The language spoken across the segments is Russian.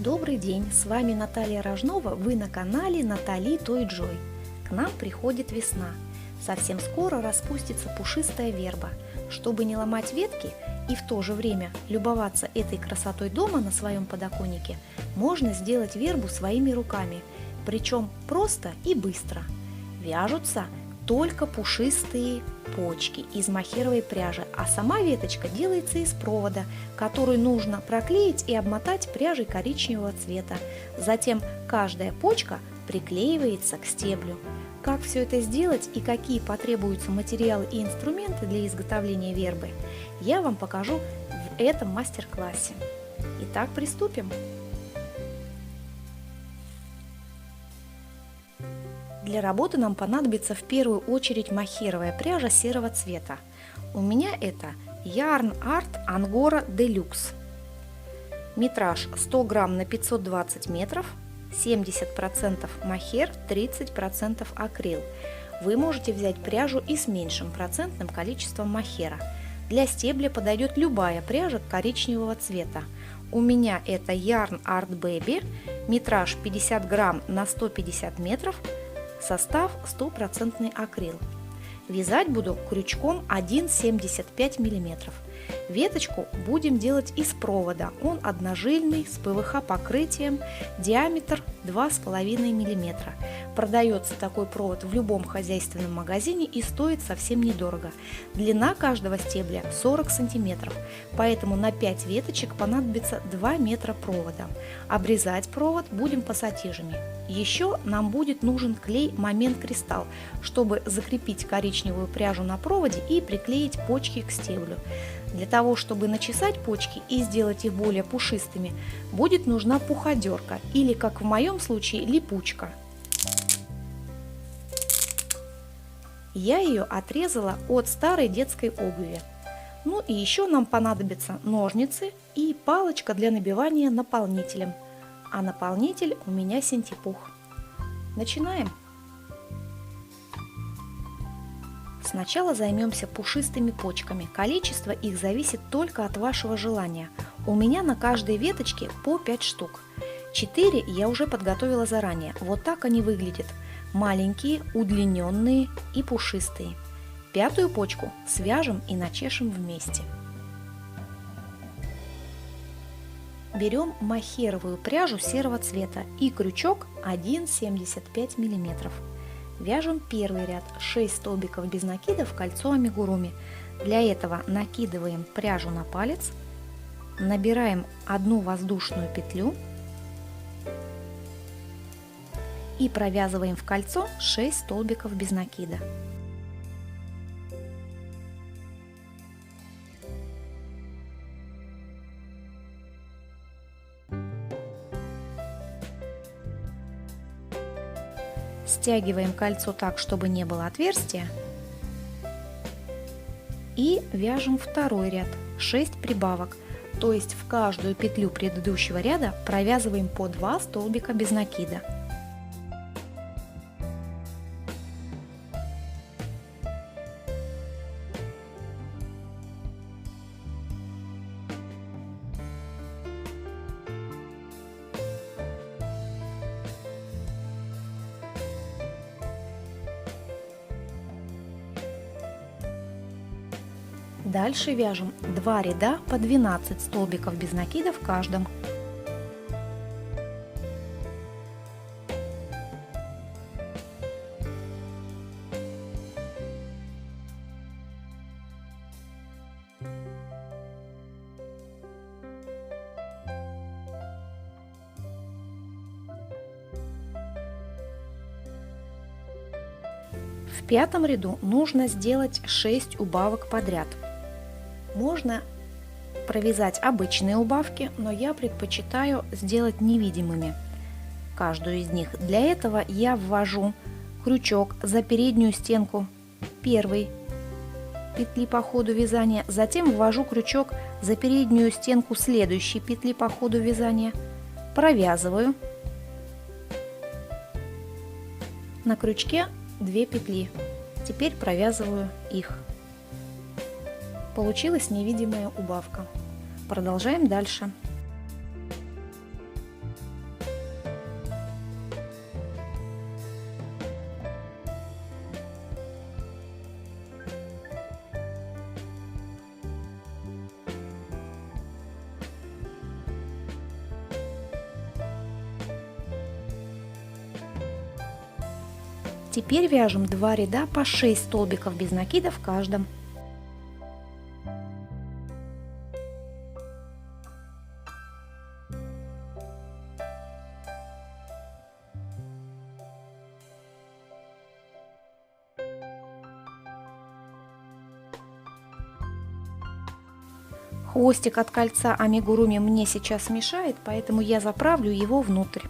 Добрый день, с вами Наталья Рожнова, вы на канале Натали Той Джой. К нам приходит весна. Совсем скоро распустится пушистая верба. Чтобы не ломать ветки и в то же время любоваться этой красотой дома на своем подоконнике, можно сделать вербу своими руками, причем просто и быстро. Вяжутся только пушистые почки из мохеровой пряжи, а сама веточка делается из провода, который нужно проклеить и обмотать пряжей коричневого цвета. Затем каждая почка приклеивается к стеблю. Как все это сделать и какие потребуются материалы и инструменты для изготовления вербы, я вам покажу в этом мастер-классе. Итак, приступим. Для работы нам понадобится в первую очередь мохеровая пряжа серого цвета. У меня это Yarn Art Angora Deluxe. Метраж 100 грамм на 520 метров, 70% мохер, 30% акрил. Вы можете взять пряжу и с меньшим процентным количеством мохера. Для стебля подойдет любая пряжа коричневого цвета. У меня это Yarn Art Baby, метраж 50 грамм на 150 метров, состав 100% акрил. Вязать буду крючком 1,75 мм. Веточку будем делать из провода, он одножильный, с ПВХ покрытием, диаметр 2,5 мм. Продается такой провод в любом хозяйственном магазине и стоит совсем недорого. Длина каждого стебля 40 см, поэтому на 5 веточек понадобится 2 метра провода. Обрезать провод будем пассатижами. Еще нам будет нужен клей Момент Кристалл, чтобы закрепить коричневую пряжу на проводе и приклеить почки к стеблю. Для того, чтобы начесать почки и сделать их более пушистыми, будет нужна пуходерка или, как в моем случае, липучка. Я ее отрезала от старой детской обуви. Ну и еще нам понадобятся ножницы и палочка для набивания наполнителем. А наполнитель у меня синтепух. Начинаем. Сначала займемся пушистыми почками. Количество их зависит только от вашего желания. У меня на каждой веточке по 5 штук. 4 я уже подготовила заранее. Вот так они выглядят. Маленькие, удлиненные и пушистые. 5-ю почку свяжем и начешем вместе. Берем мохеровую пряжу серого цвета и крючок 1,75 мм. Вяжем первый ряд 6 столбиков без накида в кольцо амигуруми. Для этого накидываем пряжу на палец, набираем одну воздушную петлю и провязываем в кольцо 6 столбиков без накида. Стягиваем кольцо так, чтобы не было отверстия, и вяжем второй ряд 6 прибавок, то есть в каждую петлю предыдущего ряда провязываем по 2 столбика без накида. Дальше вяжем 2 ряда по 12 столбиков без накида в каждом. В 5-м ряду нужно сделать 6 убавок подряд. Можно провязать обычные убавки, но я предпочитаю сделать невидимыми каждую из них. Для этого я ввожу крючок за переднюю стенку первой петли по ходу вязания, затем ввожу крючок за переднюю стенку следующей петли по ходу вязания, провязываю, на крючке 2 петли, теперь провязываю их. Получилась невидимая убавка. Продолжаем дальше. Теперь вяжем 2 ряда по 6 столбиков без накида в каждом. Хвостик от кольца амигуруми мне сейчас мешает, поэтому я заправлю его внутрь.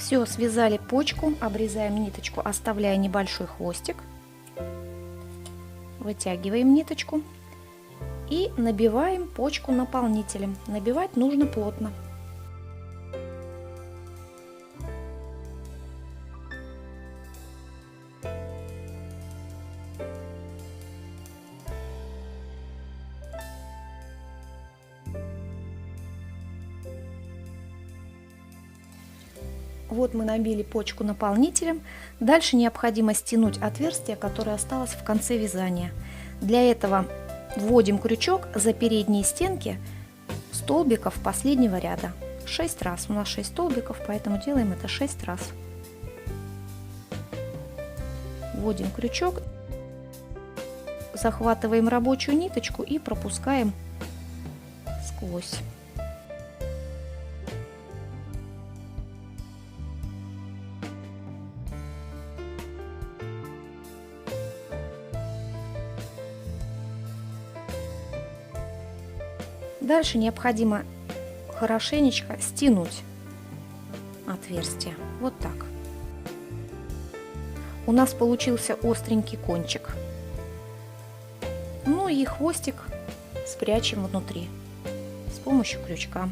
Все, связали почку, обрезаем ниточку, оставляя небольшой хвостик. Вытягиваем ниточку и набиваем почку наполнителем. Набивать нужно плотно. Вот мы набили почку наполнителем. Дальше необходимо стянуть отверстие, которое осталось в конце вязания. Для этого вводим крючок за передние стенки столбиков последнего ряда. 6 раз. У нас 6 столбиков, поэтому делаем это 6 раз. Вводим крючок, захватываем рабочую ниточку и пропускаем сквозь. Дальше необходимо хорошенечко стянуть отверстие. Вот так. У нас получился остренький кончик. Ну и хвостик спрячем внутри с помощью крючка.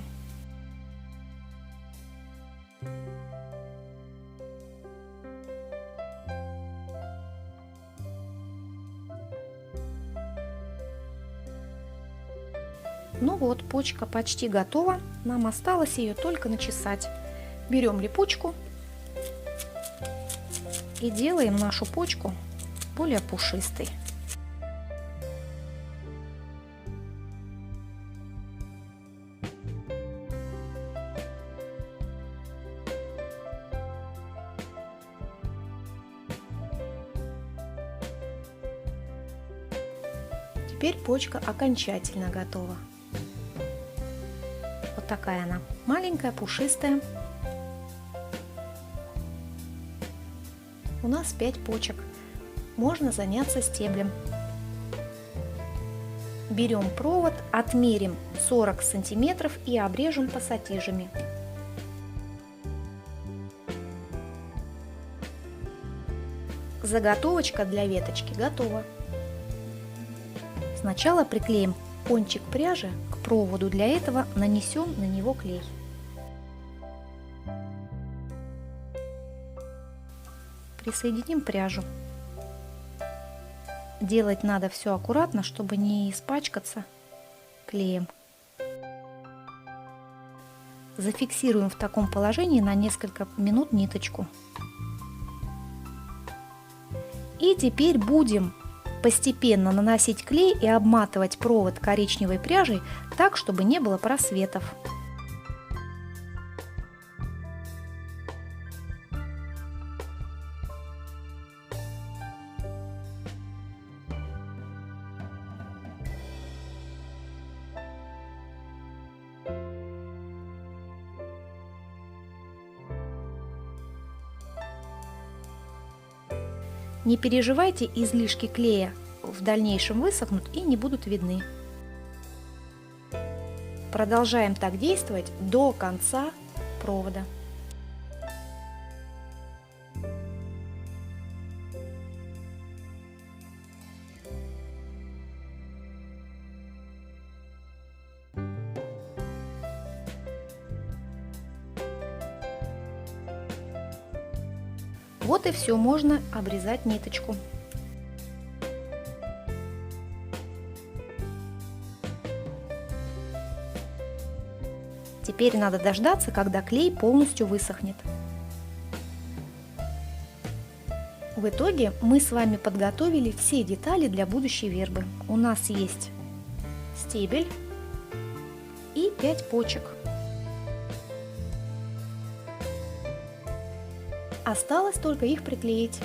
Ну вот, почка почти готова. Нам осталось ее только начесать. Берем липучку и делаем нашу почку более пушистой. Теперь почка окончательно готова. Вот такая она, маленькая, пушистая. У нас 5 почек. Можно заняться стеблем. Берем провод, отмерим 40 сантиметров и обрежем пассатижами. Заготовочка для веточки готова. Сначала приклеим кончик пряжи к проводу, для этого нанесем на него клей. Присоединим пряжу. Делать надо все аккуратно, чтобы не испачкаться клеем. Зафиксируем в таком положении на несколько минут ниточку. И теперь будем постепенно наносить клей и обматывать провод коричневой пряжей так, чтобы не было просветов. Не переживайте, излишки клея в дальнейшем высохнут и не будут видны. Продолжаем так действовать до конца провода. Вот и все, можно обрезать ниточку. Теперь надо дождаться, когда клей полностью высохнет. В итоге мы с вами подготовили все детали для будущей вербы. У нас есть стебель и 5 почек. Осталось только их приклеить.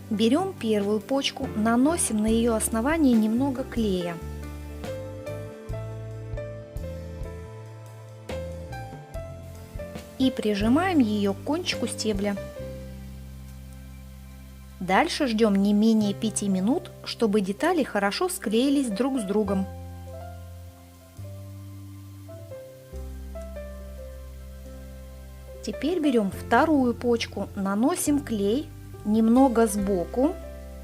Берем первую почку, наносим на ее основание немного клея. И прижимаем ее к кончику стебля. Дальше ждем не менее 5 минут, чтобы детали хорошо склеились друг с другом. Теперь берем вторую почку, наносим клей немного сбоку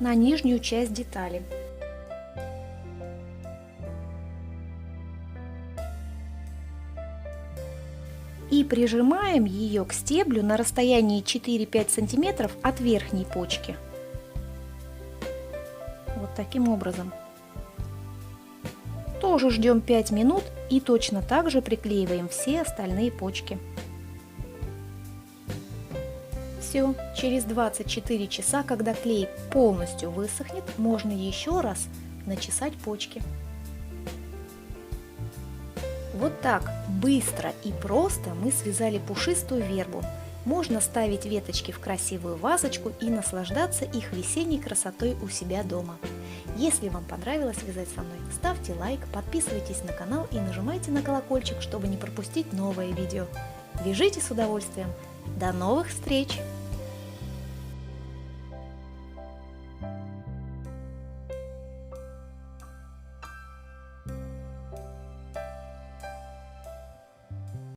на нижнюю часть детали. И прижимаем ее к стеблю на расстоянии 4-5 см от верхней почки. Вот таким образом. Тоже ждем 5 минут и точно так же приклеиваем все остальные почки. Все, через 24 часа, когда клей полностью высохнет, можно еще раз начесать почки. Вот так быстро и просто мы связали пушистую вербу. Можно ставить веточки в красивую вазочку и наслаждаться их весенней красотой у себя дома. Если вам понравилось вязать со мной, ставьте лайк, подписывайтесь на канал и нажимайте на колокольчик, чтобы не пропустить новые видео. Вяжите с удовольствием! До новых встреч!